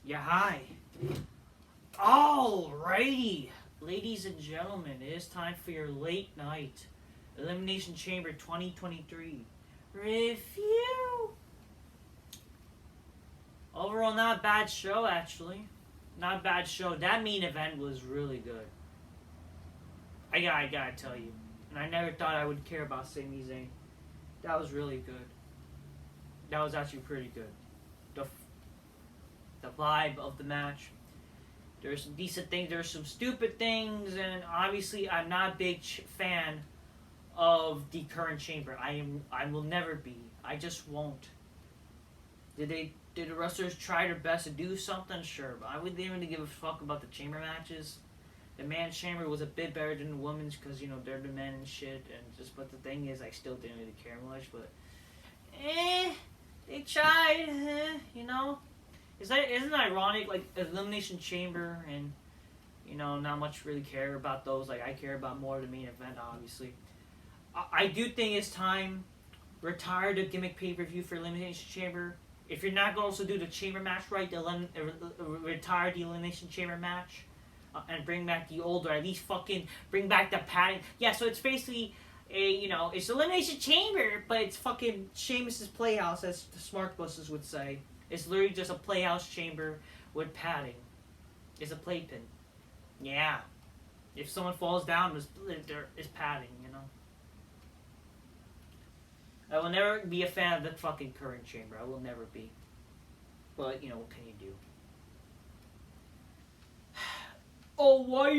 Yeah, hi. Alrighty. Ladies and gentlemen, it is time for your late night Elimination Chamber 2023 review. Overall, not a bad show, actually. Not a bad show. That main event was really good. I gotta tell you. And I never thought I would care about Sami Zayn. That was really good. That was actually pretty good. The vibe of the match. There's some decent things, there's some stupid things, and obviously I'm not a big fan of the current chamber. I will never be. I just won't. Did the wrestlers try their best to do something? Sure, but I wouldn't even give a fuck about the chamber matches. The man's chamber was a bit better than the women's because, you know, they're the men and shit, but the thing is, I still didn't really care much, but they tried, you know. Isn't it ironic, like, Elimination Chamber and, you know, not much really care about those. Like, I care about more the main event, obviously. I do think it's time, retire the gimmick pay-per-view for Elimination Chamber. If you're not going to also do the chamber match right, retire the Elimination Chamber match and bring back the old, or at least fucking bring back the padding. Yeah, so it's basically it's Elimination Chamber, but it's fucking Sheamus's Playhouse, as the smart buses would say. It's literally just a Playhouse chamber with padding. It's a playpen. Yeah. If someone falls down, there is padding, you know. I will never be a fan of the fucking current chamber. I will never be. But, you know, what can you do? Oh, why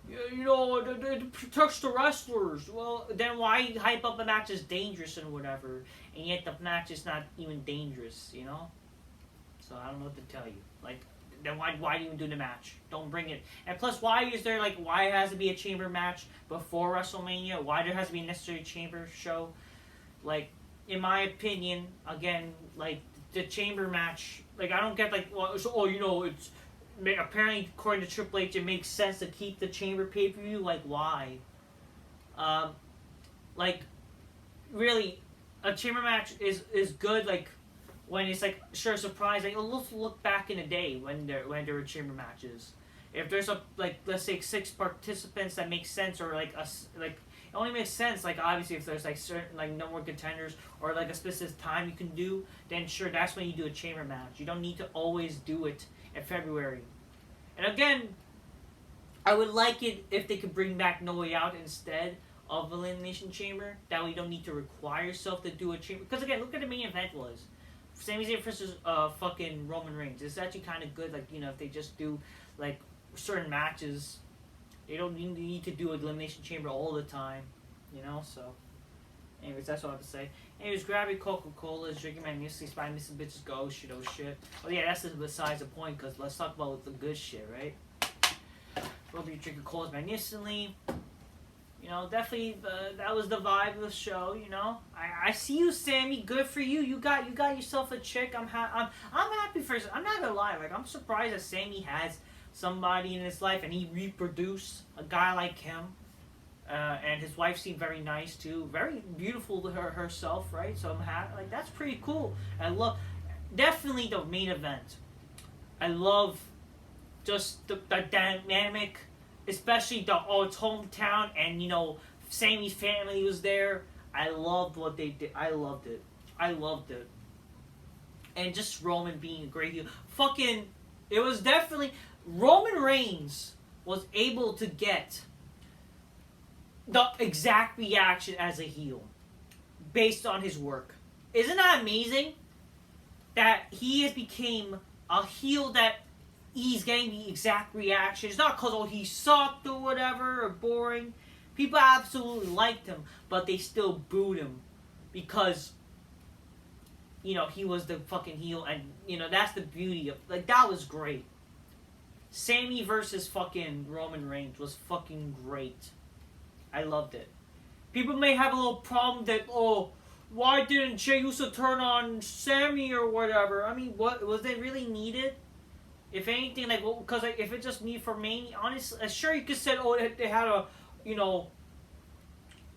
it protects the wrestlers. Well, then why hype up the match as dangerous and whatever, and yet the match is not even dangerous, you know? So I don't know what to tell you. Like, then why do you even do the match? Don't bring it. And plus, why has it to be a chamber match before WrestleMania? Why there has to be a necessary chamber show? Like, in my opinion, again, like, the chamber match, like, I don't get, like, it's apparently, according to Triple H, it makes sense to keep the chamber pay-per-view. Like, why? Really, a chamber match is good, like, when it's, like, sure, surprise. Like, let's look back in the day when there were chamber matches. If there's, let's say 6 participants, that makes sense, or, it only makes sense, like, obviously, if there's, like, certain, like, no more contenders, or, like, a specific time you can do, then sure, that's when you do a chamber match. You don't need to always do it in February. And again, I would like it if they could bring back No Way Out instead of Elimination Chamber. That way you don't need to require yourself to do a chamber. Because again, look at the main event was. Sami Zayn versus fucking Roman Reigns. It's actually kind of good, like, you know, if they just do, like, certain matches. They don't need to do Elimination Chamber all the time, you know, so. Anyways, that's all I have to say. Anyways, grab your Coca-Colas, drinking magnificently, spy missing bitches, go, shit, oh shit. Oh yeah, that's besides the point, because let's talk about the good shit, right? Rub your drinking colas magnificently. You know, definitely, that was the vibe of the show, you know? I see you, Sammy, good for you. You got yourself a chick. I'm happy for you. I'm not gonna lie, like, I'm surprised that Sammy has somebody in his life, and he reproduced a guy like him. And his wife seemed very nice too, very beautiful to herself, right? So I'm happy. Like, that's pretty cool. I love, definitely the main event. I love just the dynamic, especially it's hometown, and you know, Sammy's family was there. I loved what they did. I loved it. And just Roman being a great heel. It was definitely Roman Reigns was able to get the exact reaction as a heel based on his work. Isn't that amazing? That he has became a heel that he's getting the exact reaction. It's not because he sucked or whatever or boring. People absolutely liked him, but they still booed him because, you know, he was the fucking heel, and you know, that's the beauty of, like, that was great. Sammy versus fucking Roman Reigns was fucking great. I loved it. People may have a little problem that, why didn't Jey Uso turn on Sammy or whatever? I mean, what was it really needed? If anything, like, well, because like, if it just need for Mania, honestly, sure you could say, they had a, you know,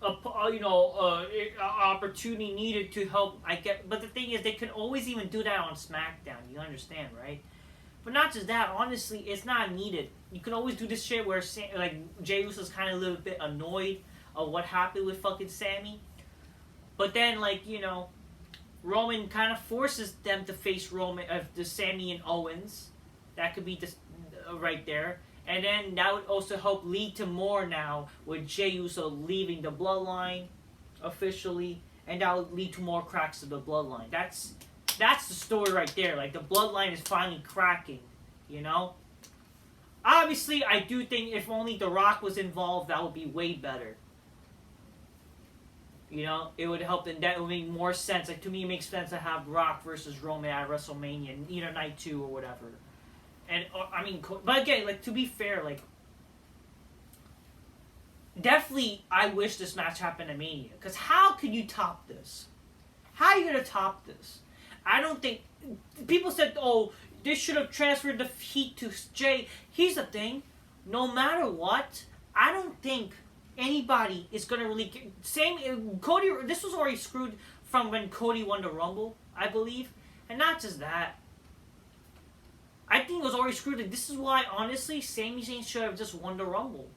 opportunity needed to help. I get, but the thing is, they can always even do that on SmackDown. You understand, right? But not just that. Honestly, it's not needed. You can always do this shit where like Jey Uso's kind of a little bit annoyed of what happened with fucking Sami, but then Roman kind of forces them to face the Sami and Owens. That could be just right there. And then that would also help lead to more now with Jey Uso leaving the bloodline officially, and that would lead to more cracks of the bloodline. That's the story right there. Like, the bloodline is finally cracking, Obviously, I do think if only The Rock was involved, that would be way better. It would help, and that would make more sense. Like, to me, it makes sense to have Rock versus Roman at WrestleMania, either night 2 or whatever. And but again, like, to be fair, like, definitely, I wish this match happened at Mania. Because how can you top this? How are you gonna top this? I don't think people said, "Oh, this should have transferred the heat to Jay." Here's the thing: no matter what, I don't think anybody is gonna really. Cody. This was already screwed from when Cody won the Rumble, I believe, and not just that. I think it was already screwed. This is why, honestly, Sami Zayn should have just won the Rumble.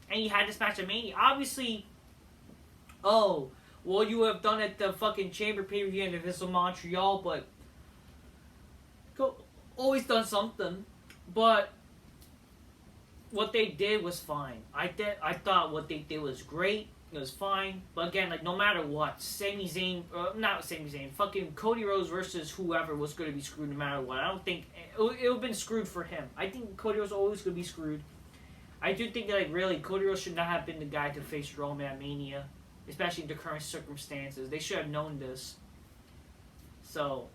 And you had this match at Mania. Obviously, you have done at the fucking Chamber pay-per-view and if it's in Montreal, but always done something. But what they did was fine. I thought what they did was great. It was fine. But again, like, no matter what, fucking Cody Rhodes versus whoever was going to be screwed no matter what. I don't think it would have been screwed for him. I think Cody was always going to be screwed. I do think, like, really, Cody Rhodes should not have been the guy to face Roman at Mania, especially in the current circumstances. They should have known this. So,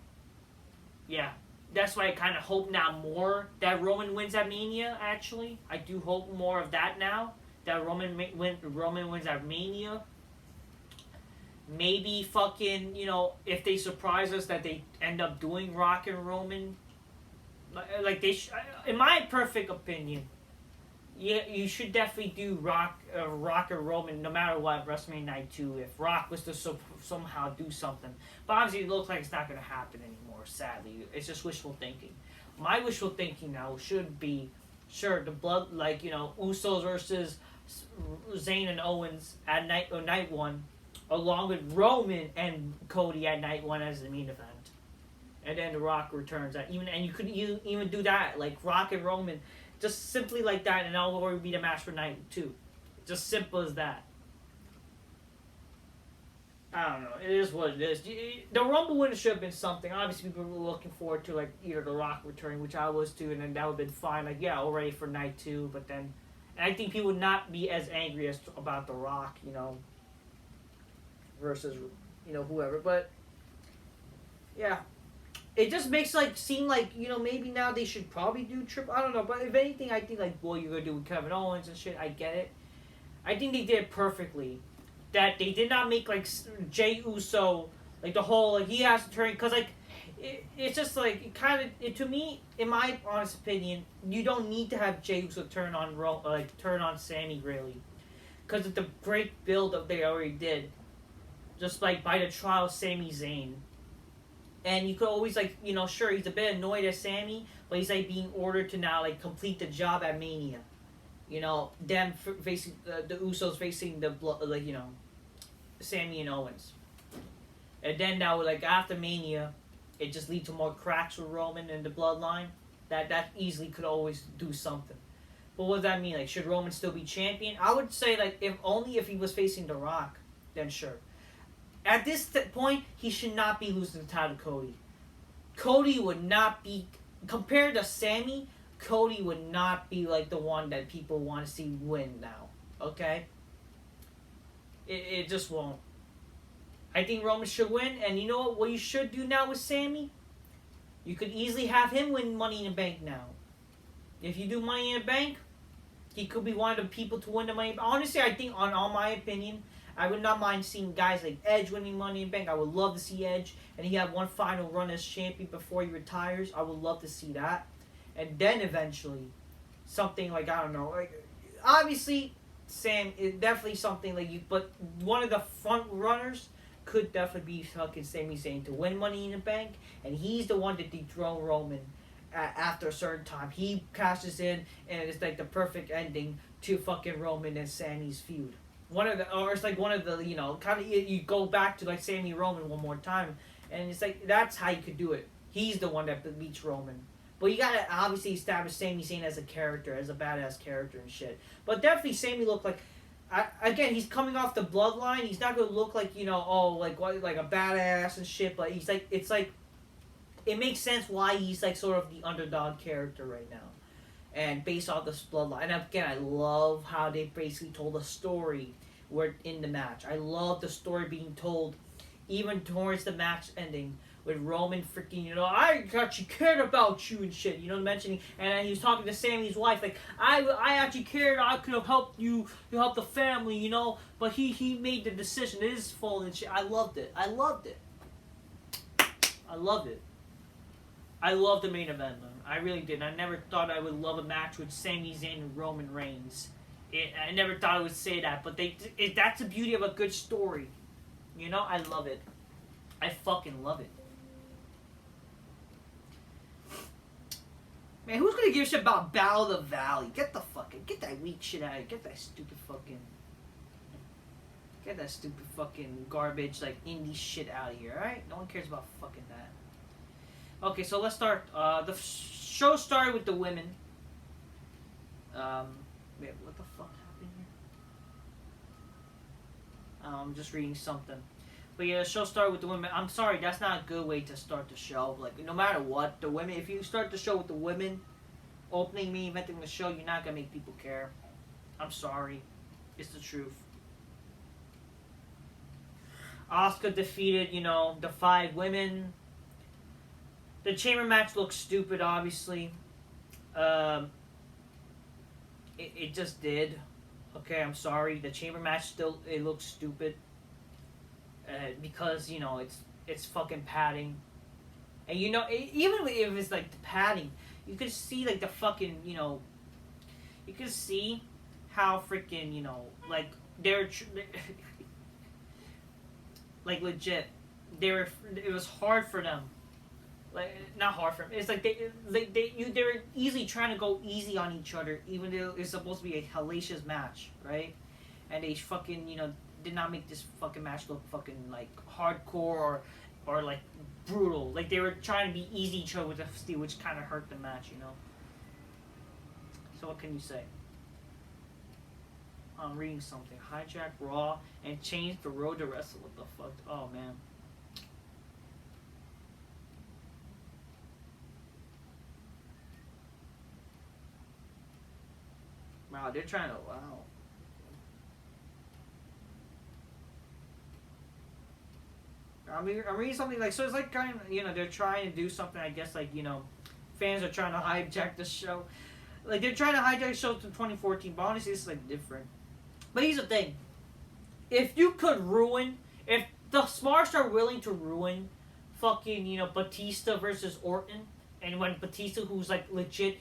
yeah. That's why I kind of hope now more that Roman wins at Mania, actually. I do hope more of that now. That Roman wins at Mania. Maybe fucking, if they surprise us that they end up doing Rock and Roman. Like, in my perfect opinion, yeah, you should definitely do Rock and Roman no matter what, WrestleMania Night 2, if Rock was to somehow do something. But obviously it looks like it's not going to happen anymore, sadly. It's just wishful thinking. My wishful thinking now should be, sure, the blood, like, Usos versus Zayn and Owens at night 1, along with Roman and Cody at night 1 as the main event. And then The Rock returns. And you could even do that, like Rock and Roman, just simply like that, and that'll already be the match for night 2. Just simple as that. I don't know. It is what it is. The Rumble winner should have been something. Obviously, people were looking forward to, like, either The Rock returning, which I was too, and then that would have been fine. Like, yeah, already for night 2, but then... And I think people would not be as angry as about The Rock, versus, whoever. But, yeah. It just makes, like, seem like, maybe now they should probably do triple... I don't know, but if anything, I think, like, you're going to do with Kevin Owens and shit, I get it. I think they did it perfectly. That they did not make, like, Jey Uso, like, the whole, like, he has to turn... Because, like, it's just, like, it kind of... To me, in my honest opinion, you don't need to have Jey Uso turn on Sami, really. Because of the great build-up they already did. Just, like, by the trial of Sami Zayn. And you could always, like, sure, he's a bit annoyed at Sami, but he's, like, being ordered to now, like, complete the job at Mania. Them facing, the Usos facing the, like, Sami and Owens. And then now, like, after Mania, it just leads to more cracks with Roman and the bloodline. That easily could always do something. But what does that mean? Like, should Roman still be champion? I would say, like, if he was facing The Rock, then sure. At this point, he should not be losing the title to Cody. Cody would not be... Compared to Sami, Cody would not be, like, the one that people want to see win now. Okay? It just won't. I think Roman should win, and you know what you should do now with Sami? You could easily have him win Money in the Bank now. If you do Money in the Bank, he could be one of the people to win the Money in the Bank. Honestly, I think, on all my opinion... I would not mind seeing guys like Edge winning Money in the Bank. I would love to see Edge. And he have one final run as champion before he retires. I would love to see that. And then eventually, something like, I don't know. Like, obviously, Sam is definitely something like you. But one of the front runners could definitely be fucking Sami Zayn to win Money in the Bank, and he's the one to dethrone Roman after a certain time. He cashes in, and it's like the perfect ending to fucking Roman and Sami's feud. Or it's like one of the, you know, kind of you go back to like Sami Roman one more time, and it's like that's how you could do it. He's the one that beats Roman. But you gotta obviously establish Sami Zayn as a character, as a badass character and shit. But definitely Sami looked like, again, he's coming off the bloodline. He's not gonna look like, you know, like a badass and shit. But he's like, it's like, it makes sense why he's like sort of the underdog character right now, and based off this bloodline. And again, I love how they basically told a story where in the match. I love the story being told, even towards the match ending. With Roman freaking, you know, I actually cared about you and shit, you know, mentioning, and then he was talking to Sami's wife, like, I actually cared, I could have helped you help the family, you know, but he made the decision, it is his fault and shit. I loved it. I loved it. I loved it. I loved the main event, man. I really did. I never thought I would love a match with Sami Zayn and Roman Reigns. I never thought I would say that, but that's the beauty of a good story. You know, I love it. I fucking love it. Man, who's gonna give a shit about Battle of the Valley? Get that weak shit out of here. Get that stupid fucking garbage, like, indie shit out of here, alright? No one cares about fucking that. Okay, so let's start. The show started with the women. Wait, what the fuck happened here? I'm just reading something. But yeah, the show started with the women. I'm sorry, that's not a good way to start the show. Like, no matter what, the women, if you start the show with the women opening, me inventing the show, you're not gonna make people care. I'm sorry. It's the truth. Asuka defeated, you know, the 5 women. The chamber match looks stupid, obviously. It just did. Okay, I'm sorry. The chamber match still, it looks stupid. Because, you know, it's fucking padding. And, you know, even if it's, like, the padding, you could see, like, the fucking, you know, you could see how freaking, you know, like, they're, like, legit, it was hard for them. Like, not hard for them. It's like they were easily trying to go easy on each other, even though it's supposed to be a hellacious match, right? And they fucking, you know, did not make this fucking match look fucking like hardcore or like brutal. Like they were trying to be easy each other with the steel, which kind of hurt the match, you know. So what can you say? I'm reading something. Hijack Raw and change the road to wrestle. What the fuck? Oh man. Wow, they're trying to. Wow. I'm reading something like, so it's like kind of, you know, they're trying to do something, I guess, like, you know, fans are trying to hijack the show. Like, they're trying to hijack the show to 2014, but honestly, it's, like, different. But here's the thing. If you could ruin, if the Smarts are willing to ruin fucking, you know, Batista versus Orton, and when Batista, who's, like, legit,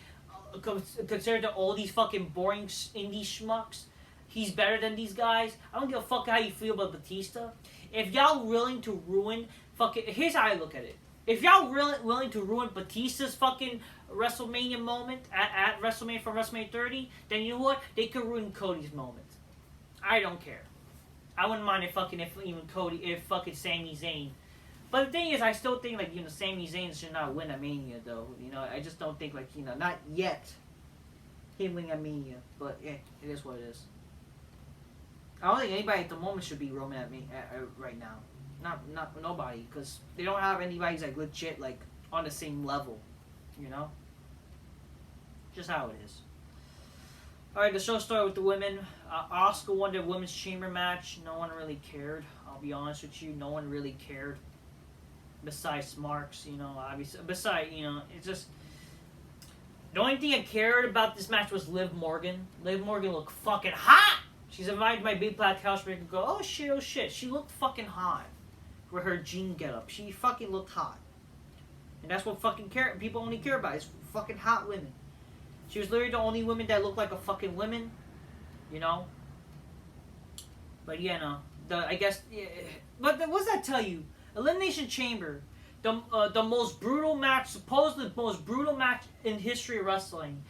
considered to all these fucking boring indie schmucks, he's better than these guys. I don't give a fuck how you feel about Batista. If y'all willing to ruin fucking... Here's how I look at it. If y'all really willing to ruin Batista's fucking WrestleMania moment at WrestleMania from WrestleMania 30, then you know what? They could ruin Cody's moment. I don't care. I wouldn't mind if fucking Sami Zayn. But the thing is, I still think, like, you know, Sami Zayn should not win a Mania, though. You know, I just don't think, like, you know, not yet him winning a Mania. But, yeah, it is what it is. I don't think anybody at the moment should be Roman at me right now. Not nobody, because they don't have anybody who's like legit like on the same level, you know. Just how it is. All right, the show started with the women. Asuka won the women's chamber match. No one really cared. I'll be honest with you, no one really cared. Besides Marks, you know, obviously. Besides, you know, it's just the only thing I cared about this match was Liv Morgan. Liv Morgan looked fucking hot. She's invited my big black house to go, oh shit. She looked fucking hot. With her jean getup. She fucking looked hot. And that's what fucking people only care about is fucking hot women. She was literally the only woman that looked like a fucking woman. You know? But yeah, no. I guess. Yeah, but what does that tell you? Elimination Chamber, the most brutal match, supposedly the most brutal match in history of wrestling.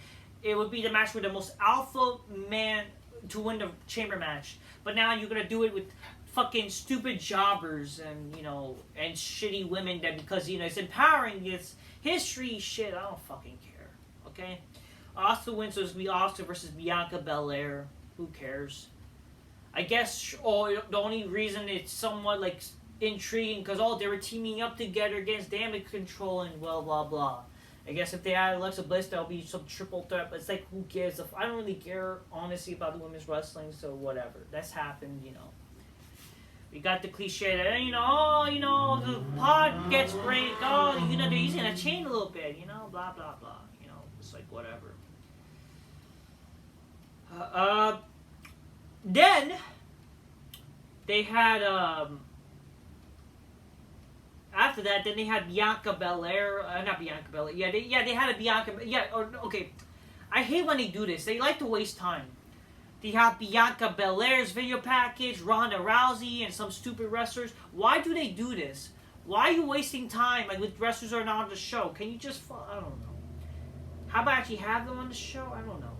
It would be the match with the most alpha man to win the chamber match. But now you're gonna do it with fucking stupid jobbers and and shitty women that because it's empowering. It's history shit. I don't fucking care. Okay. Asuka wins, so it's gonna be Asuka versus Bianca Belair. Who cares? I guess the only reason it's somewhat like intriguing because they were teaming up together against Damage Control and blah blah blah. I guess if they add Alexa Bliss, there'll be some triple threat. But it's like, who cares? I don't really care honestly about the women's wrestling, so whatever. That's happened, We got the cliche that the pod gets break. Oh, they're using a chain a little bit, blah blah blah. It's like whatever. Then they had after that, then they had Bianca Belair. Not Bianca Belair. They had a Bianca. Okay. I hate when they do this. They like to waste time. They have Bianca Belair's video package, Ronda Rousey, and some stupid wrestlers. Why do they do this? Why are you wasting time with wrestlers who are not on the show? Can you just... I don't know. How about actually have them on the show? I don't know.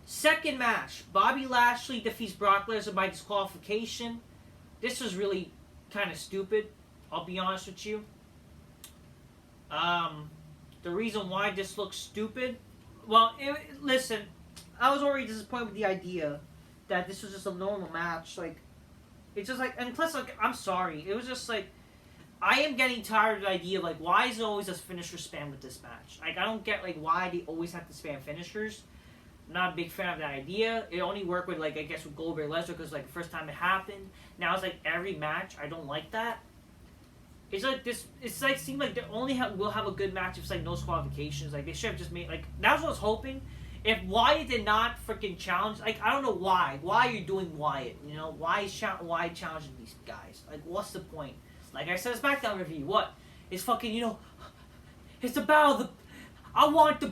Second match. Bobby Lashley defeats Brock Lesnar by disqualification. This was really kind of stupid. I'll be honest with you. The reason why this looks stupid... Well, listen. I was already disappointed with the idea that this was just a normal match. It's just and plus, I'm sorry. It was just I am getting tired of the idea of why is it always a finisher spam with this match? I don't get why they always have to spam finishers. I'm not a big fan of that idea. It only worked with I guess with Goldberg Lesnar because the first time it happened. Now it's every match. I don't like that. It's this. It's seems like they only will have a good match if it's no qualifications. They should have just made that's what I was hoping. If Wyatt did not freaking challenge, I don't know why. Why are you doing Wyatt? Why is Wyatt challenging these guys? What's the point? Like I said, SmackDown review. What? It's fucking It's about I want the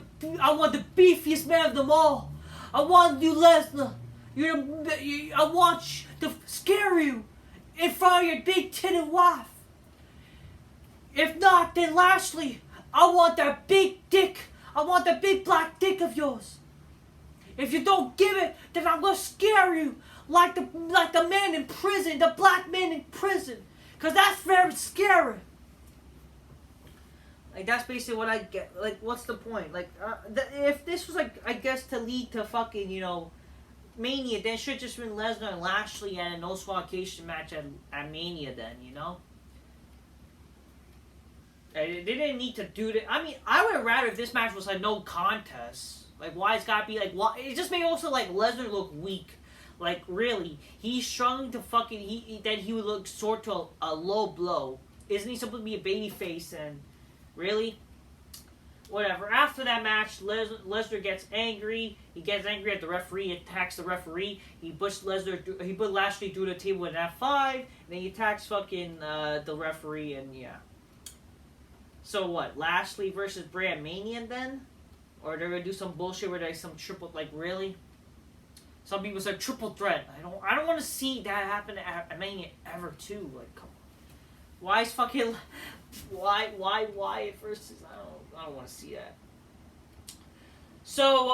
beefiest man of them all. I want you, Lesnar. I want to scare you in front of your big titted wife. If not, then Lashley, I want that big dick. I want that big black dick of yours. If you don't give it, then I'm gonna scare you like the man in prison, the black man in prison, cause that's very scary. That's basically what I get. What's the point? If this was I guess to lead to fucking Mania, then it should just been Lesnar and Lashley and a no qualification match at Mania. Then They didn't need to do that. I mean, I would have rather if this match was no contest. Why it's gotta be why? It just made also Lesnar look weak. Really, he's struggling to fucking he would look sort to a low blow. Isn't he supposed to be a baby face? And really, whatever. After that match, Lesnar gets angry. He gets angry at the referee. He attacks the referee. He put Lashley through the table with an F5. And then he attacks fucking the referee. And yeah. So what? Lashley versus Bray at Mania then? Or they're gonna do some bullshit where there's some triple really? Some people said triple threat. I don't want to see that happen at Mania ever too. Come on. Why is fucking why at first? I don't want to see that. So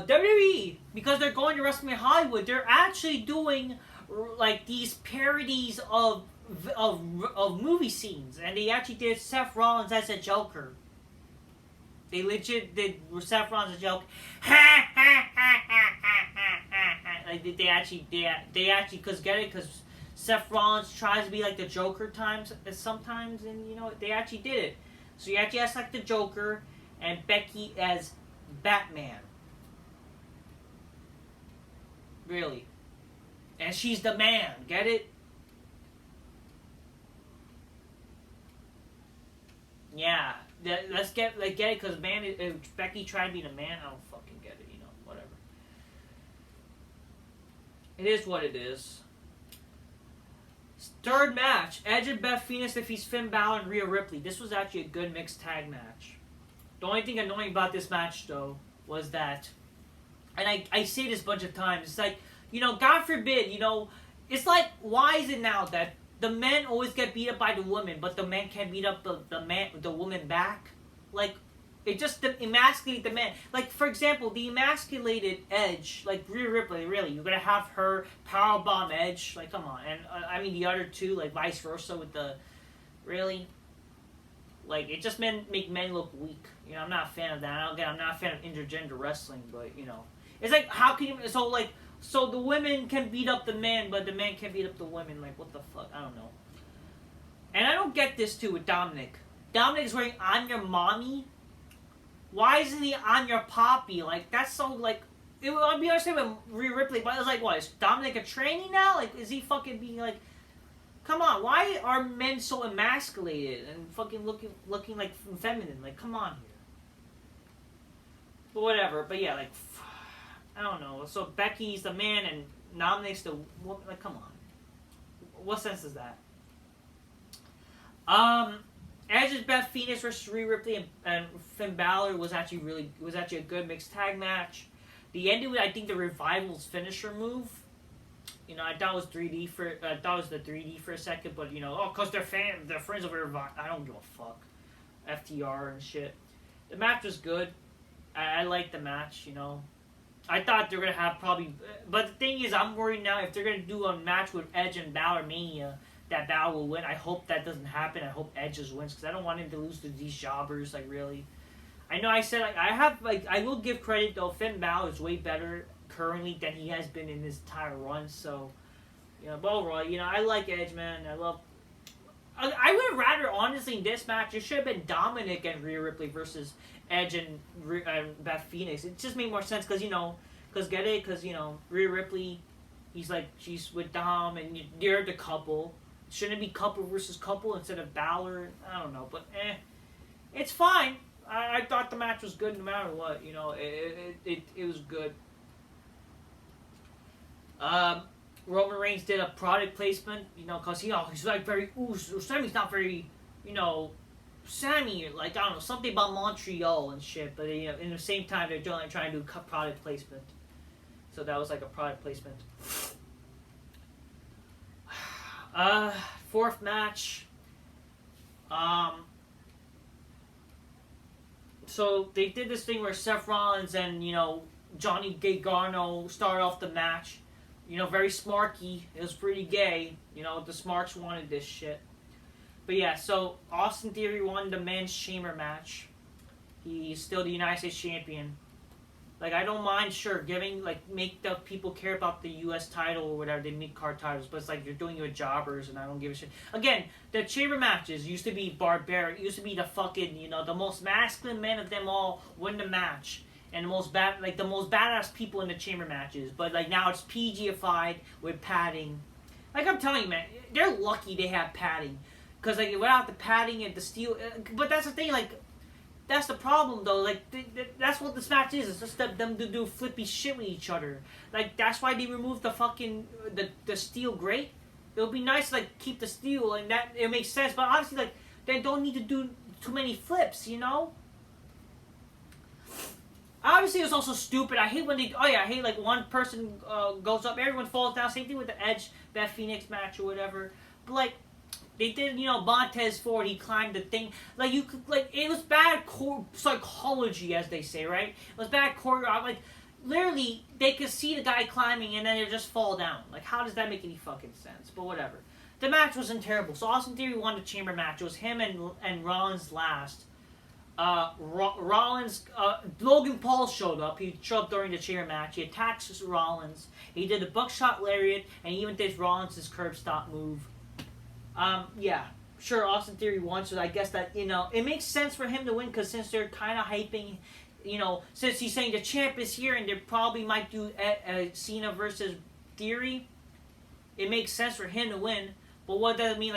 WWE, because they're going to WrestleMania Hollywood, they're actually doing these parodies of movie scenes, and they actually did Seth Rollins as a Joker. They legit did Seth Rollins as a joke. They actually because Seth Rollins tries to be the Joker sometimes, and they actually did it. So he actually has the Joker, and Becky as Batman. Really, and she's the man. Get it? Yeah, let's get it because Becky tried to be the man. I don't fucking get it, whatever. It is what it is. Third match, Edge and Beth Phoenix defeats Finn Balor and Rhea Ripley. This was actually a good mixed tag match. The only thing annoying about this match though was that and I say this a bunch of times, it's like, God forbid, it's like, why is it now that the men always get beat up by the women, but the men can't beat up the woman back? Like, it just emasculates the men. Like, for example, the emasculated Edge, like Rhea Ripley, really, you're gonna have her powerbomb Edge? Like, come on. And, I mean, the other two, like, vice versa with the, really? Like, it just make men look weak. I'm not a fan of that. Again, I'm not a fan of intergender wrestling, but, it's like, how can you, so the women can beat up the men, but the men can't beat up the women. Like, what the fuck? I don't know. And I don't get this, too, with Dominic. Dominic's wearing I'm Your Mommy. Why isn't he I'm Your Poppy? Like, that's so, like, I'd be honest with Rhea Ripley, but I was like, what, is Dominic a trainee now? Like, is he fucking being, like, come on, why are men so emasculated and fucking looking like feminine? Like, come on here. But whatever, but yeah, like, I don't know. So Becky's the man and Dominic's the woman. Like, come on. What sense is that? Edge's Beth Phoenix versus Rhea Ripley and Finn Balor was actually a good mixed tag match. The ending with, I think, the Revival's finisher move. I thought it was 3D I thought it was the 3D for a second, but cause they're friends of Revival. I don't give a fuck. FTR and shit. The match was good. I liked the match. I thought they were gonna have probably, but the thing is, I'm worried now if they're gonna do a match with Edge and Balor Mania, that Balor will win. I hope that doesn't happen. I hope Edge just wins because I don't want him to lose to these jobbers. Like, really, I know I said I will give credit though. Finn Balor is way better currently than he has been in his entire run. So, but overall, I like Edge, man. I would have rather, honestly, in this match, it should have been Dominic and Rhea Ripley versus Edge and Beth Phoenix. It just made more sense because, Rhea Ripley, she's with Dom and they're the couple. Shouldn't it be couple versus couple instead of Balor? I don't know, but it's fine. I thought the match was good no matter what. It was good. Roman Reigns did a product placement, because he's like very, Sami's not very, Sami, like, I don't know, something about Montreal and shit, but, in the same time, they're trying to do product placement. So that was like a product placement. Fourth match. So they did this thing where Seth Rollins and, Johnny Gargano started off the match. Very smarky. It was pretty gay. The smarks wanted this shit. But yeah, so Austin Theory won the men's chamber match. He's still the United States champion. Like, I don't mind, sure, make the people care about the U.S. title or whatever, they mid-card titles, but it's like, you're doing it with jobbers, and I don't give a shit. Again, the chamber matches used to be barbaric. It used to be the fucking, the most masculine men of them all win the match. And the most badass people in the chamber matches. But, like, now it's PG-ified with padding. Like, I'm telling you, man, they're lucky they have padding. Because, like, without the padding and the steel... But that's the thing, like... That's the problem, though. Like, that's what this match is. It's just them to do flippy shit with each other. Like, that's why they removed the fucking... The steel grate. It would be nice to, like, keep the steel, and that... It makes sense. But, honestly, like, they don't need to do too many flips, Obviously, it's also stupid. I hate when they... Oh, yeah, I hate, like, one person goes up, everyone falls down. Same thing with the Edge, Beth Phoenix match or whatever. But, like, they did, Montez forward. He climbed the thing. Like, you could... Like, it was bad psychology, as they say, right? It was bad choreography. Like, literally, they could see the guy climbing, and then they just fall down. Like, how does that make any fucking sense? But whatever. The match wasn't terrible. So, Austin Theory won the chamber match. It was him and Rollins last. Rollins, Logan Paul showed up. He showed up during the chair match. He attacks Rollins. He did a buckshot lariat, and he even did Rollins' curb stop move. Yeah, sure, Austin Theory won, so I guess that, it makes sense for him to win, because since they're kind of hyping, since he's saying the champ is here, and they probably might do Cena versus Theory, it makes sense for him to win. But what does it mean?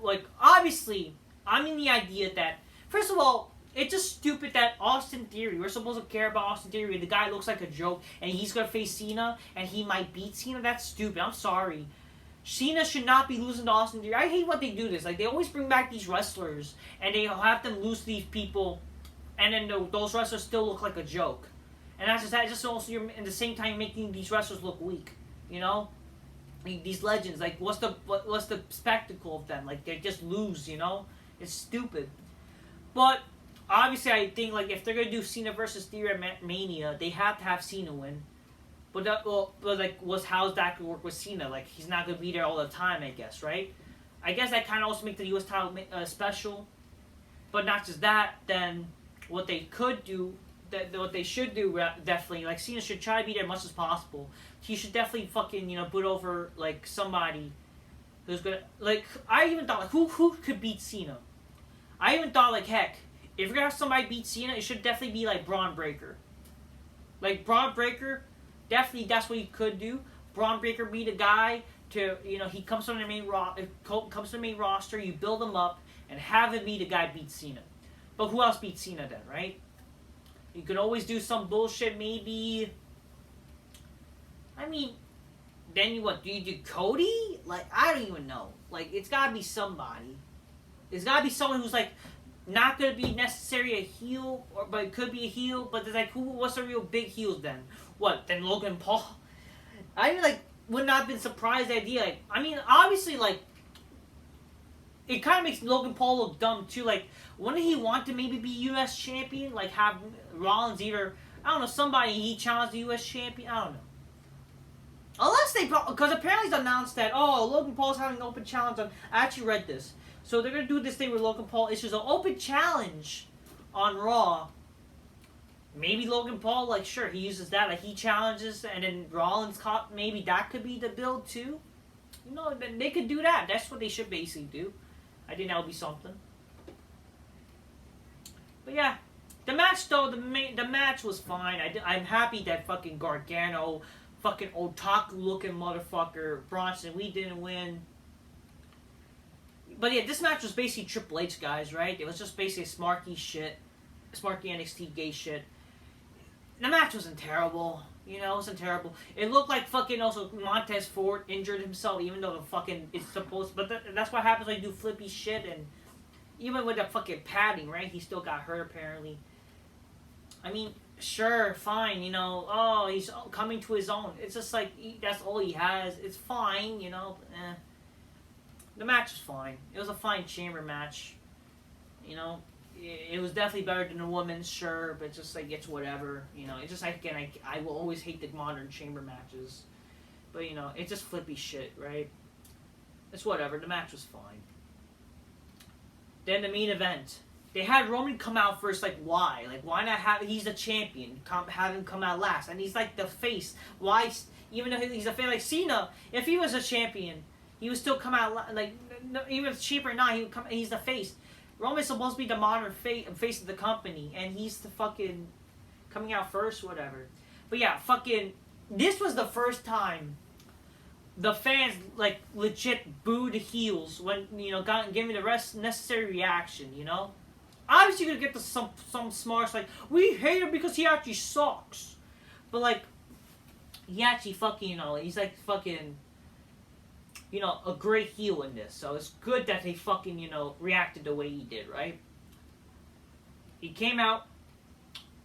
Like, obviously, I'm in the idea that, first of all, it's just stupid that Austin Theory, we're supposed to care about Austin Theory, the guy looks like a joke, and he's going to face Cena, and he might beat Cena. That's stupid. I'm sorry. Cena should not be losing to Austin Theory. I hate when they do this. Like, they always bring back these wrestlers, and they have them lose to these people, and then those wrestlers still look like a joke. And that's just that. Just also, you're at the same time making these wrestlers look weak. You know, these legends. Like, what's the spectacle of them? Like, they just lose. You know, it's stupid. But obviously, I think like if they're gonna do Cena versus Theory at Mania, they have to have Cena win. But how's that gonna work with Cena? Like, he's not gonna be there all the time, I guess, right? I guess that kind of also makes the U.S. title special. But not just that, then what they could do, what they should do, definitely, like, Cena should try to be there as much as possible. He should definitely fucking, put over, like, somebody who's gonna, like, I even thought, like, who could beat Cena? I even thought, like, heck, if you're gonna have somebody beat Cena, it should definitely be, like, Braun Breaker. Like, Braun Breaker, definitely that's what you could do. Braun Breaker be the guy to, he comes from the main roster, you build him up, and have him be the guy beat Cena. But who else beats Cena then, right? You could always do some bullshit, maybe. I mean, then do you do Cody? Like, I don't even know. Like, it's gotta be somebody. It's gotta be someone who's, like, not gonna be necessarily a heel, but it could be a heel. But there's, like, what's the real big heels then? What, then Logan Paul? I mean, like, would not have been surprised idea. Like, I mean, obviously, like, it kind of makes Logan Paul look dumb, too. Like, wouldn't he want to maybe be U.S. champion? Like, have Rollins either, I don't know, somebody he challenged the U.S. champion? I don't know. Unless they, because apparently it's announced that, Logan Paul's having an open challenge on, I actually read this. So they're going to do this thing where Logan Paul issues an open challenge on Raw. Maybe Logan Paul, like, sure, he uses that, like, he challenges, and then Rollins caught, maybe that could be the build, too. They could do that. That's what they should basically do. I think that would be something. But yeah, the match though, the match was fine. I'm happy that fucking Gargano, fucking otaku looking motherfucker, Bronson, we didn't win. But yeah, this match was basically Triple H, guys, right? It was just basically smarky NXT gay shit. The match wasn't terrible. It wasn't terrible. It looked like fucking also Montez Ford injured himself, even though the fucking it's supposed. But that's what happens when you do flippy shit, and even with the fucking padding, right? He still got hurt apparently. I mean, sure, fine. He's coming to his own. It's just like that's all he has. It's fine. The match was fine. It was a fine chamber match. It was definitely better than the women's, sure, but just like it's whatever. It's just like, again, I will always hate the modern chamber matches, but it's just flippy shit, right? It's whatever. The match was fine. Then the main event, they had Roman come out first. Like, why? Like, why not have? He's the champion. Have him come out last, and he's like the face. Why? Even though he's a fan, like Cena, if he was a champion, he would still come out like even if it's cheap or not. He would come. He's the face. Roman's supposed to be the modern face of the company, and he's the fucking coming out first, whatever. But yeah, fucking, this was the first time the fans, like, legit booed the heels when, giving the rest necessary reaction, Obviously, you're gonna get some smarts, like, we hate him because he actually sucks. But, like, he actually fucking, he's like fucking, a great heel in this. So it's good that they fucking, reacted the way he did, right? He came out,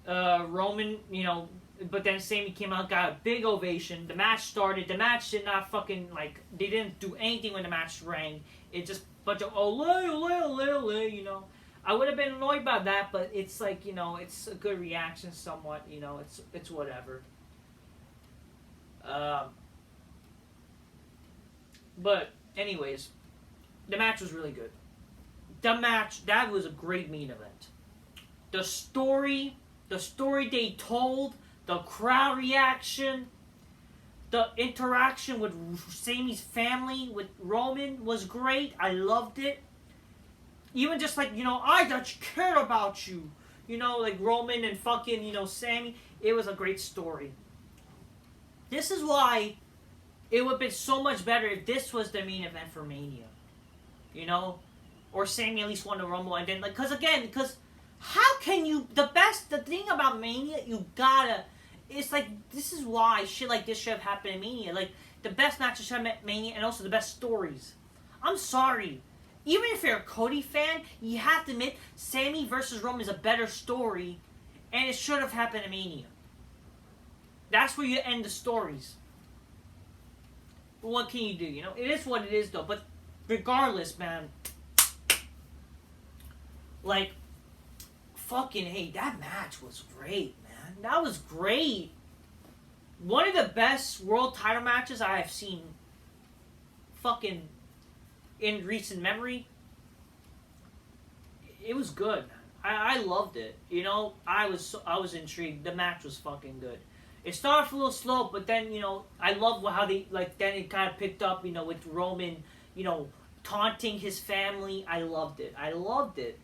Roman, but then Sami came out, got a big ovation. The match started. The match did not fucking, like, they didn't do anything when the match rang. It just, bunch of, ole, ole, ole, ole, I would have been annoyed by that, but it's like, it's a good reaction somewhat, it's whatever. But, anyways, the match was really good. That was a great main event. The story they told, the crowd reaction, the interaction with Sami's family, with Roman was great. I loved it. Even just like, I just cared about you. Like Roman and fucking, Sami. It was a great story. This is why it would have been so much better if this was the main event for Mania. Or Sami at least won the Rumble, and then, like, because how can you, the thing about Mania, you gotta, it's like, this is why shit like this should have happened in Mania. Like, the best matches should have met Mania, and also the best stories. I'm sorry. Even if you're a Cody fan, you have to admit, Sami versus Roman is a better story, and it should have happened in Mania. That's where you end the stories. But what can you do? You know, it is what it is, though. But regardless, man, like, fucking, hey, that match was great, man. That was great. One of the best world title matches I have seen fucking in recent memory. It was good. I loved it. You know, I was intrigued. The match was fucking good. It started off a little slow, but then, you know, I love how they, like, then it kind of picked up, you know, with Roman, you know, taunting his family. I loved it. I loved it.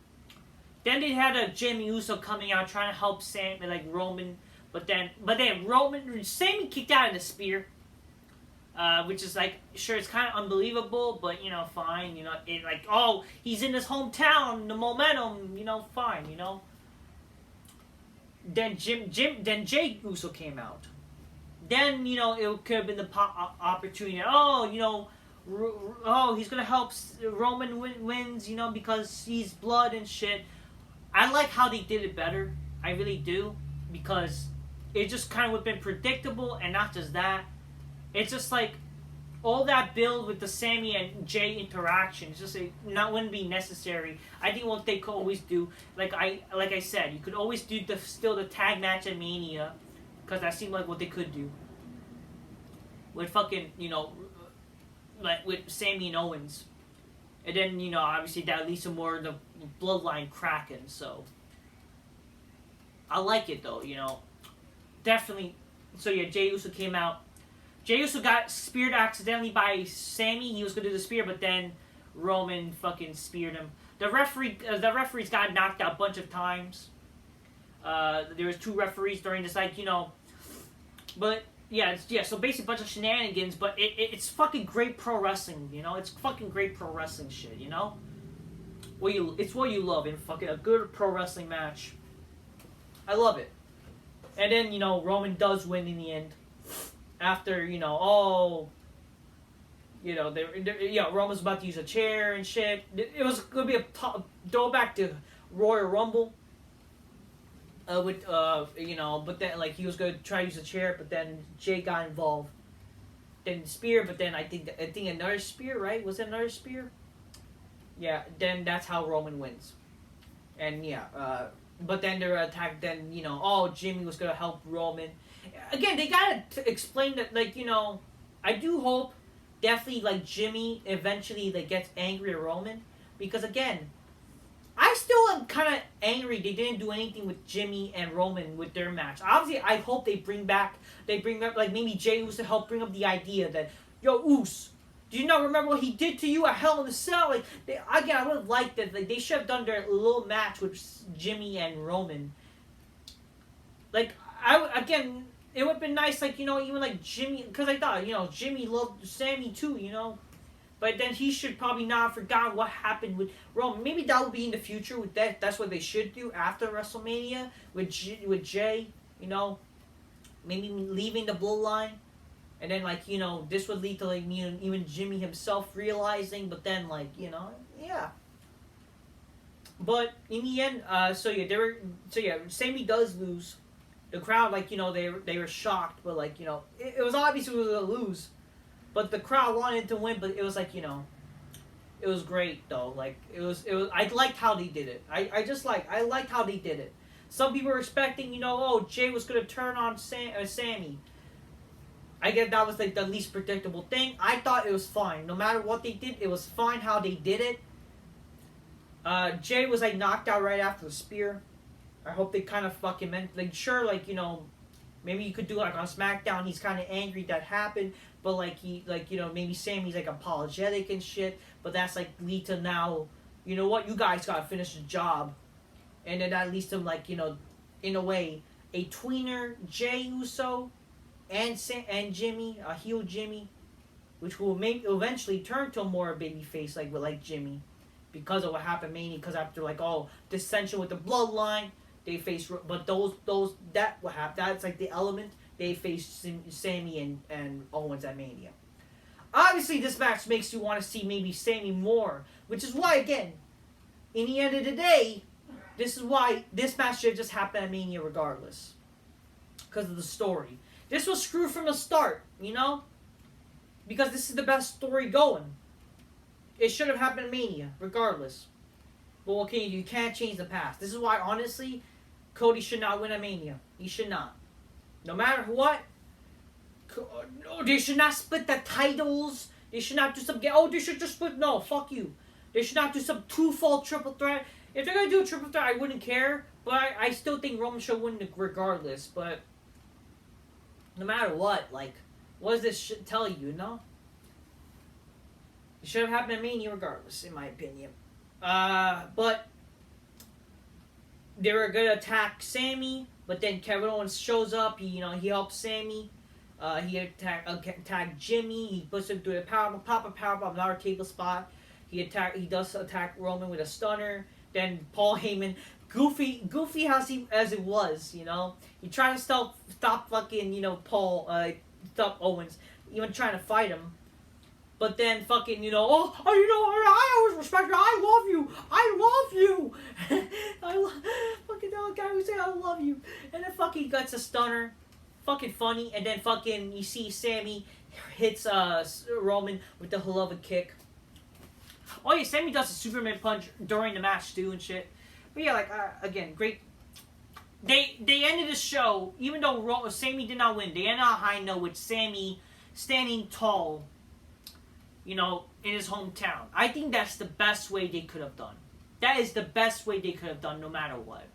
Then they had a Jimmy Uso coming out trying to help Roman, but then Sami kicked out of the spear, which is like, sure, it's kind of unbelievable, but you know, fine, you know, it like, oh, he's in his hometown, the momentum, you know, fine, you know. Then Jey Uso came out. Then, you know, it could have been the opportunity. Oh, you know, he's gonna help Roman wins, you know, because he's blood and shit. I like how they did it better. I really do, because it just kind of would have been predictable, and not just that. It's just like all that build with the Sami and Jey interaction. It's just wouldn't be necessary. I think what they could always do, like I said, you could always do the tag match at Mania, because that seemed like what they could do with fucking, you know, like with Sami and Owens. And then, you know, obviously that leads to more of the bloodline cracking, so I like it, though, you know. Definitely. So, yeah, Jey Uso came out. Jey Uso got speared accidentally by Sami. He was going to do the spear, but then Roman fucking speared him. The referees got knocked out a bunch of times. There was 2 referees during this, like, you know. But, yeah, so basically a bunch of shenanigans, but it's fucking great pro wrestling, you know? It's fucking great pro wrestling shit, you know? It's what you love in fucking a good pro wrestling match. I love it. And then, you know, Roman does win in the end. After, you know, you know, Roman's about to use a chair and shit. It was going to be a throwback to Royal Rumble. You know, but then, like, he was going to try to use a chair, but then Jey got involved. Then spear, but then I think another spear, right? Was it another spear? Yeah, then that's how Roman wins. And, yeah, but then they're attacked, then, you know, Jimmy was going to help Roman. Again, they got to explain that, like, you know, I do hope, definitely, like, Jimmy eventually, like, gets angry at Roman. Because, again, I still am kind of angry they didn't do anything with Jimmy and Roman with their match. Obviously, I hope they bring up, like, maybe Jey Uso to help bring up the idea that, yo, Uso, do you not remember what he did to you at Hell in a Cell? Like, I would have liked that. Like, they should have done their little match with Jimmy and Roman. Like, it would have been nice, like, you know, even like Jimmy, because I thought, you know, Jimmy loved Sami too, you know. But then he should probably not have forgotten what happened with Roman. Maybe that will be in the future with that. That's what they should do after WrestleMania with Jey, you know. Maybe leaving the bloodline. And then, like, you know, this would lead to, like, even Jimmy himself realizing. But then, like, you know, yeah. But in the end, Sami does lose. The crowd, like, you know, they were shocked. But, like, you know, it was obvious it was going to lose. But the crowd wanted to win, but it was like, you know, it was great though. Like it was. I liked how they did it. I liked how they did it. Some people were expecting, you know, Jey was gonna turn on Sami. I guess that was like the least predictable thing. I thought it was fine. No matter what they did, it was fine how they did it. Jey was like knocked out right after the spear. I hope they kind of fucking meant, like, sure, like, you know, maybe you could do like on SmackDown. He's kind of angry that happened. But, like, you know, maybe Sami's, like, apologetic and shit. But that's, like, lead to now, you know what? You guys gotta finish the job. And then that leads to, like, you know, in a way, a tweener Jey Uso and Jimmy, a heel Jimmy, which will maybe eventually turn to a more babyface, like Jimmy. Because of what happened mainly. Because after, like, dissension with the bloodline, they face... But that what happened. That's, like, the element... They faced Sami and Owens at Mania. Obviously, this match makes you want to see maybe Sami more. Which is why, again, in the end of the day, this is why this match should have just happened at Mania regardless. Because of the story. This was screwed from the start, you know? Because this is the best story going. It should have happened in Mania, regardless. But okay, you can't change the past. This is why, honestly, Cody should not win a Mania. He should not. No matter what, they should not split the titles. They should not do some... they should just split... No, fuck you. They should not do some two-fall triple threat. If they're going to do a triple threat, I wouldn't care. But I still think Roman should win regardless. But no matter what, like, what does this tell you, you know? It should have happened to Mania regardless, in my opinion. But they were going to attack Sami, but then Kevin Owens shows up. He helps Sami. He attacked Jimmy. He puts him through the powerbomb, pop a powerbomb, another table spot. He does attack Roman with a stunner. Then Paul Heyman, goofy as it was, you know. He tried to stop fucking, stop Owens, even trying to fight him. But then fucking, I always respect you. I love you. Fucking that guy who said I love you. And then fucking gets a stunner. Fucking funny. And then fucking you see Sami hits Roman with the Helluva Kick. Oh yeah, Sami does a Superman punch during the match too and shit. But yeah, again, great. They ended the show, even though Sami did not win, they ended on a high note with Sami standing tall, in his hometown. I think that's the best way they could have done. That is the best way they could have done, no matter what.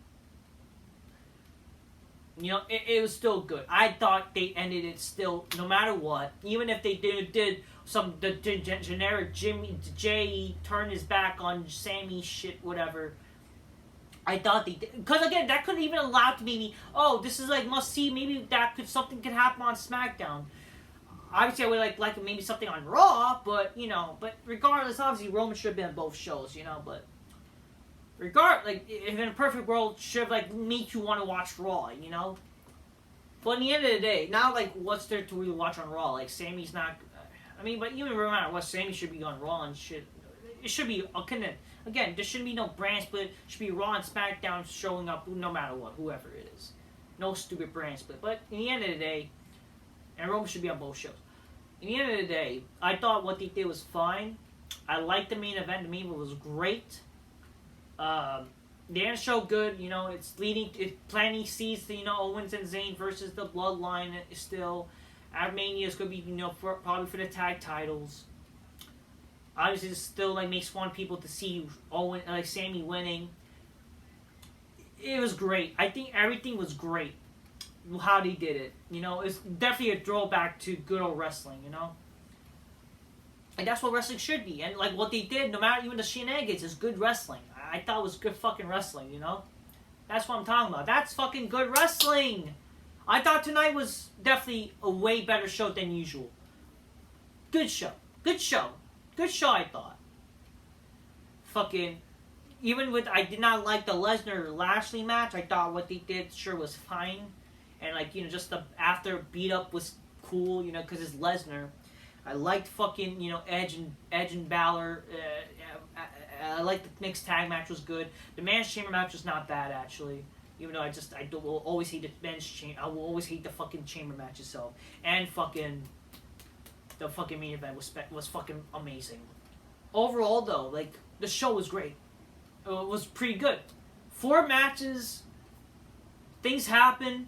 It was still good. I thought they ended it still, no matter what. Even if they did some generic Jay turn his back on Sami shit, whatever. I thought they did. Because again, that couldn't even allow to be me. Oh, this is like must see. Maybe something could happen on SmackDown. Obviously, I would like maybe something on Raw, but but regardless, obviously Roman should have been on both shows, but if in a perfect world, should have make you want to watch Raw, But in the end of the day, now what's there to really watch on Raw? Sami's not. But even no matter what, Sami should be on Raw and shit. It should be again. There shouldn't be no brand split. It should be Raw and SmackDown showing up no matter what, whoever it is. No stupid brand split. But in the end of the day, and Roman should be on both shows. In the end of the day, I thought what they did was fine. I liked the main event. The main event was great. The end show good. It's planting seeds to Owens and Zayn versus the Bloodline still. At Mania is going to be probably for the tag titles. Obviously, this still makes fun people to see Sami winning. It was great. I think everything was great. How they did it, it's definitely a throwback to good old wrestling, and that's what wrestling should be. And what they did, no matter even the shenanigans, is good wrestling. I thought it was good fucking wrestling, That's what I'm talking about. That's fucking good wrestling. I thought tonight was definitely a way better show than usual. Good show. Good show. Good show, I thought. Fucking, even with, I did not like the Lesnar-Lashley match. I thought what they did sure was fine. And just the after beat up was cool, because it's Lesnar. I liked fucking, Edge and Balor. I liked the mixed tag match was good. The Men's Chamber match was not bad, actually. Even though I will always hate the Men's Chamber. I will always hate the fucking Chamber match itself. And fucking, the fucking main event was fucking amazing. Overall, though, the show was great. It was pretty good. 4 matches. Things happened.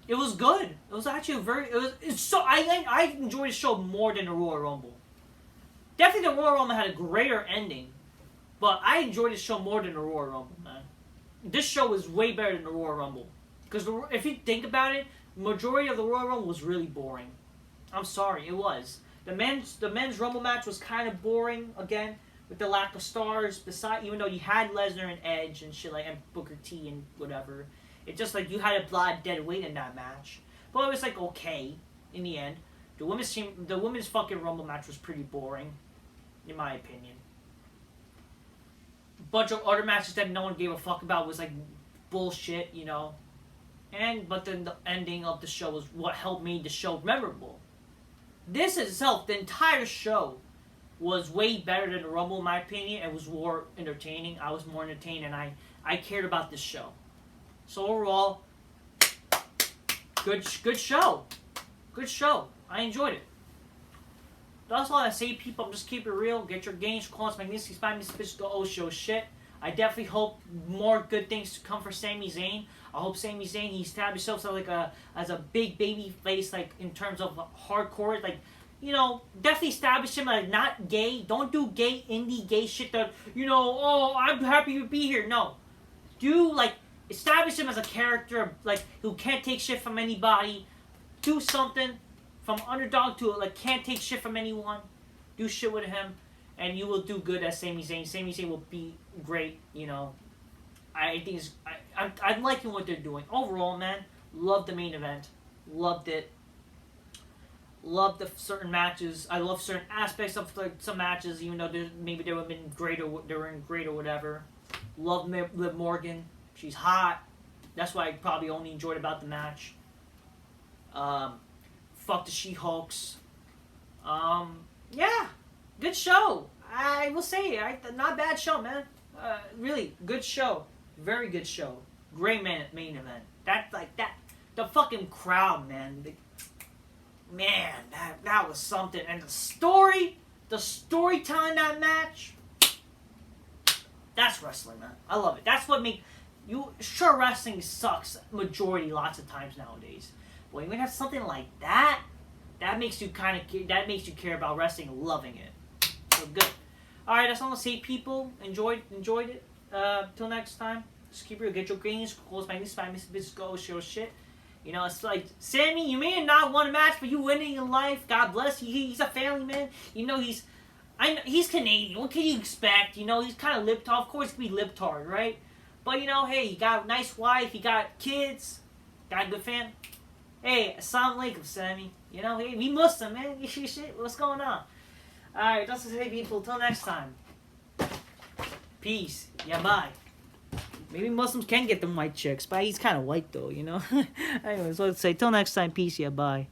It was good. It was actually I enjoyed the show more than the Royal Rumble. Definitely the Royal Rumble had a greater ending, but I enjoyed the show more than the Royal Rumble, man. This show was way better than the Royal Rumble. Because if you think about it, the majority of the Royal Rumble was really boring. I'm sorry, it was. The men's Rumble match was kind of boring, again, with the lack of stars, even though you had Lesnar and Edge and shit and Booker T and whatever. It's just you had a lot of dead weight in that match. But it was okay in the end. The women's fucking Rumble match was pretty boring, in my opinion. A bunch of other matches that no one gave a fuck about was bullshit, But then the ending of the show was what helped make the show memorable. This itself, the entire show, was way better than the Rumble in my opinion. It was more entertaining. I was more entertained and I cared about this show. So overall, good show. Good show. I enjoyed it. That's all I say, people. Just keep it real. Get your games. Call us Magnificent Spy, Miss Bitch, go show shit. I definitely hope more good things to come for Sami Zayn. I hope Sami Zayn, he established himself like as a big baby face, like in terms of hardcore, like, you know, definitely establish him as not gay. Don't do gay indie gay shit that, you know, oh, I'm happy to be here. No, do like establish him as a character like who can't take shit from anybody. Do something from underdog to like can't take shit from anyone. Do shit with him. And you will do good as Sami Zayn. Sami Zayn will be great, you know. I think it's, I'm liking what they're doing. Overall, man, loved the main event. Loved it. Loved the certain matches. I love certain aspects of like, some matches, even though maybe they would have been great or they were great or whatever. Love Liv Morgan. She's hot. That's why I probably only enjoyed about the match. Fuck the She-Hulks. Yeah. Good show. I will say, not bad show, man. Really, good show. Very good show. Great main event. The fucking crowd, man. That was something. And the storytelling that match, that's wrestling, man. I love it. That's what sure, wrestling sucks majority lots of times nowadays. But when you have something like that, that makes you care about wrestling, loving it. So good. Alright, that's all I'm gonna say, people. Enjoyed it. Till next time. Just keep it real. Get your greens. Close my bitch, go show shit. You know, it's like, Sammy, you may have not won a match, but you winning in life. God bless you. He's a family man. You know, he's Canadian. What can you expect? You know, he's kind of libtard. Of course, he can be libtard, right? But, you know, hey, he got a nice wife. He got kids. Got a good fan. Hey, assalamu alaikum, Sammy. You know, hey, we Muslim, man. Shit, what's going on? Alright, that's it, people. Till next time. Peace. Yeah, bye. Maybe Muslims can get them white chicks, but he's kind of white, though, you know? Anyways, let's say, till next time. Peace. Yeah, bye.